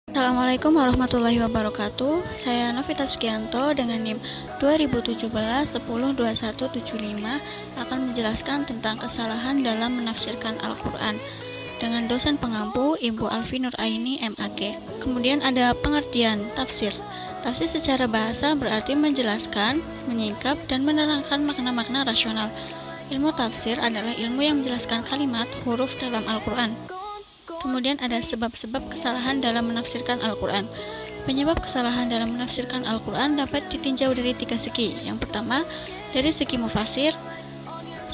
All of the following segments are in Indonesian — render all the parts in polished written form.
Assalamualaikum warahmatullahi wabarakatuh. Saya Novita Sugianto dengan NIM 2017-102175 akan menjelaskan tentang kesalahan dalam menafsirkan Al-Quran dengan dosen pengampu Ibu Alfi Nuraini MAG. Kemudian ada pengertian tafsir. Tafsir secara bahasa berarti menjelaskan, menyingkap, dan menerangkan makna-makna rasional. Ilmu tafsir adalah ilmu yang menjelaskan kalimat, huruf dalam Al-Quran. Kemudian ada sebab-sebab kesalahan dalam menafsirkan Al-Quran. Penyebab kesalahan dalam menafsirkan Al-Quran dapat ditinjau dari 3 segi. Yang pertama, dari segi mufasir.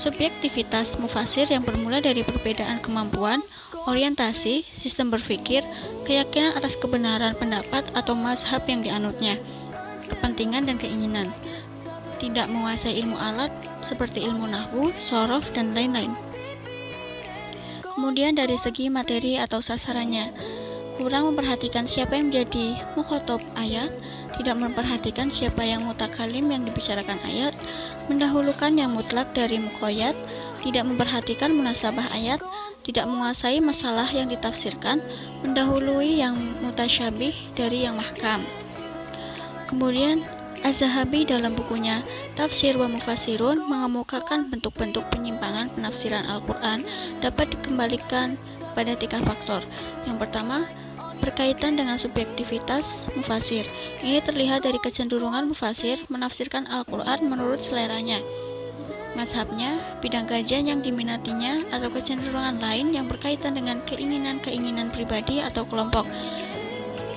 Subjektivitas mufasir yang bermula dari perbedaan kemampuan, orientasi, sistem berpikir, keyakinan atas kebenaran pendapat atau mazhab yang dianutnya, kepentingan dan keinginan. Tidak menguasai ilmu alat seperti ilmu nahwu, shorof, dan lain-lain. Kemudian dari segi materi atau sasarannya, kurang memperhatikan siapa yang menjadi mukhotob ayat, tidak memperhatikan siapa yang mutakalim yang dibicarakan ayat, mendahulukan yang mutlak dari muqayyad, tidak memperhatikan munasabah ayat, tidak menguasai masalah yang ditafsirkan, mendahului yang mutasyabih dari yang mahkam. Kemudian Az-Zahabi dalam bukunya Tafsir wa Mufassirun mengemukakan bentuk-bentuk penyimpangan penafsiran Al-Quran dapat dikembalikan pada 3 faktor. Yang pertama, berkaitan dengan subjektivitas mufasir. Ini terlihat dari kecenderungan mufasir menafsirkan Al-Quran menurut seleranya, mazhabnya, bidang kajian yang diminatinya, atau kecenderungan lain yang berkaitan dengan keinginan-keinginan pribadi atau kelompok.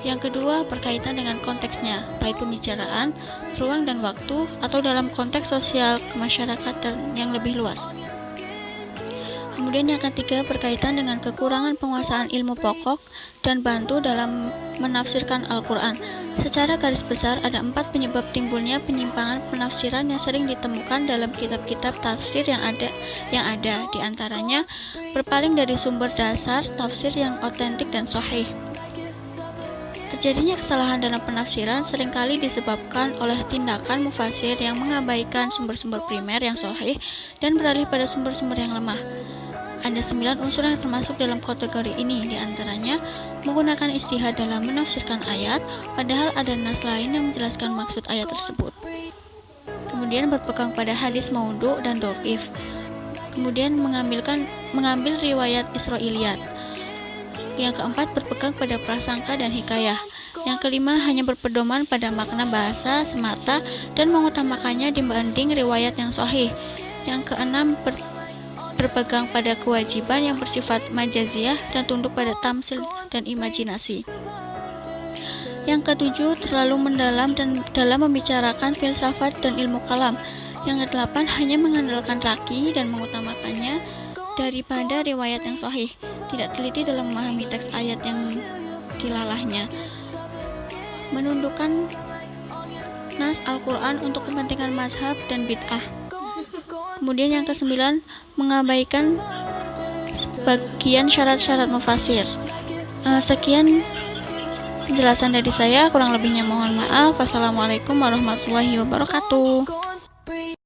Yang kedua, berkaitan dengan konteksnya, baik pembicaraan, ruang dan waktu, atau dalam konteks sosial kemasyarakatan yang lebih luas. Kemudian yang ketiga, berkaitan dengan kekurangan penguasaan ilmu pokok dan bantu dalam menafsirkan Al-Quran. Secara garis besar, ada 4 penyebab timbulnya penyimpangan penafsiran yang sering ditemukan dalam kitab-kitab tafsir yang ada. Di antaranya, berpaling dari sumber dasar tafsir yang otentik dan sahih. Terjadinya kesalahan dalam penafsiran seringkali disebabkan oleh tindakan mufasir yang mengabaikan sumber-sumber primer yang sahih dan beralih pada sumber-sumber yang lemah. Ada 9 unsur yang termasuk dalam kategori ini, diantaranya menggunakan ijtihad dalam menafsirkan ayat, padahal ada nas lain yang menjelaskan maksud ayat tersebut. Kemudian berpegang pada hadis maudhu dan dhaif. Kemudian mengambil riwayat Israiliyat. Yang keempat, berpegang pada prasangka dan hikayah. Yang kelima, hanya berpedoman pada makna bahasa semata dan mengutamakannya dibanding riwayat yang sahih. Yang keenam, berpegang pada kewajiban yang bersifat majaziyah dan tunduk pada tamsil dan imajinasi. Yang ketujuh, terlalu mendalam dan dalam membicarakan filsafat dan ilmu kalam. Yang kedelapan, hanya mengandalkan raki dan mengutamakannya daripada riwayat yang sahih, tidak teliti dalam memahami teks ayat yang dilalahnya, menundukkan nas Al-Quran untuk kepentingan mazhab dan bid'ah. Kemudian yang ke-9, mengabaikan sebagian syarat-syarat mufasir. Sekian penjelasan dari saya, kurang lebihnya mohon maaf. Wassalamualaikum warahmatullahi wabarakatuh.